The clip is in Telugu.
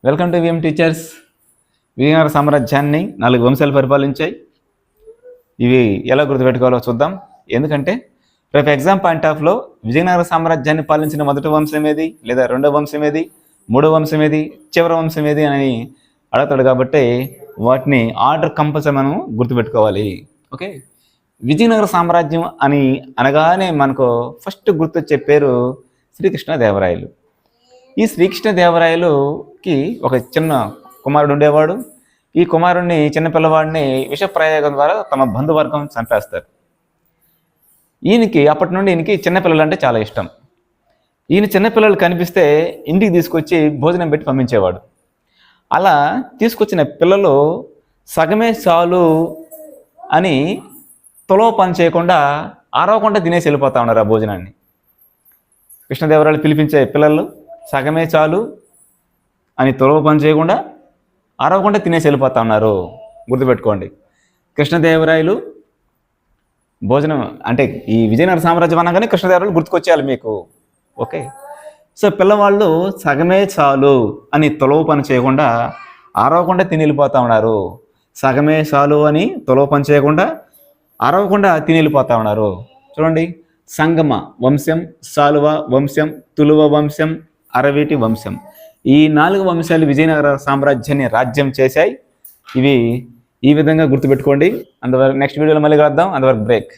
Welcome to VM teachers. Vijayanagara సామ్రాజ్యాన్ని 4 వంశాలు పరిపాలించాయి. ఇవి ఎలా గుర్తుపెట్టుకోవాలో చూద్దాం. ఎందుకంటే రేపు ఎగ్జామ్ పాయింట్ ఆఫ్లో విజయనగర సామ్రాజ్యాన్ని పాలించిన మొదటి వంశం ఏది, లేదా రెండవ వంశం ఏది, మూడవ వంశం ఏది, చివరి వంశం ఏది అని అడుగుతాడు. కాబట్టి వాటిని ఆర్డర్ కంపల్సరీ మనం గుర్తుపెట్టుకోవాలి. ఓకే, విజయనగర సామ్రాజ్యం అని అనగానే మనకు ఫస్ట్ గుర్తొచ్చే పేరు శ్రీకృష్ణదేవరాయలు. ఈ శ్రీకృష్ణదేవరాయలుకి ఒక చిన్న కుమారుడు ఉండేవాడు. ఈ కుమారుడిని, చిన్నపిల్లవాడిని విషప్రయోగం ద్వారా తమ బంధువర్గం చంపేస్తారు. అప్పటి నుండి ఈయనకి చిన్నపిల్లలు అంటే చాలా ఇష్టం. ఈయన చిన్నపిల్లలు కనిపిస్తే ఇంటికి తీసుకొచ్చి భోజనం పెట్టి పంపించేవాడు. అలా తీసుకొచ్చిన పిల్లలు సగమే చాలు అని తులవ పని చేయకుండా అరవకుండా తినేసి వెళ్ళిపోతా ఉన్నారు ఆ భోజనాన్ని. కృష్ణదేవరాయలు పిలిపించే పిల్లలు సగమే చాలు అని తులవ పని చేయకుండా అరవకుండా తినేసి వెళ్ళిపోతా ఉన్నారు. గుర్తుపెట్టుకోండి, కృష్ణదేవరాయలు భోజనం అంటే ఈ విజయనగర సామ్రాజ్యం అనగానే కృష్ణదేవరాయలు గుర్తుకొచ్చేయాలి మీకు. ఓకే, సో పిల్లవాళ్ళు సగమే చాలు అని తులవ పని చేయకుండా అరవకుండా తిని వెళ్ళిపోతా ఉన్నారు. సగమే చాలు అని తులవ పని చేయకుండా అరవకుండా తిని వెళ్ళిపోతా ఉన్నారు. చూడండి, సంగమ వంశం, సాలువ వంశం, తులువ వంశం, అరవీటి వంశం, ఈ 4 వంశాలు విజయనగర సామ్రాజ్యాన్ని రాజ్యం చేశాయి. ఇవి ఈ విధంగా గుర్తుపెట్టుకోండి. అందువరకు నెక్స్ట్ వీడియోలో మళ్ళీ కలుద్దాం. అంతవరకు బ్రేక్.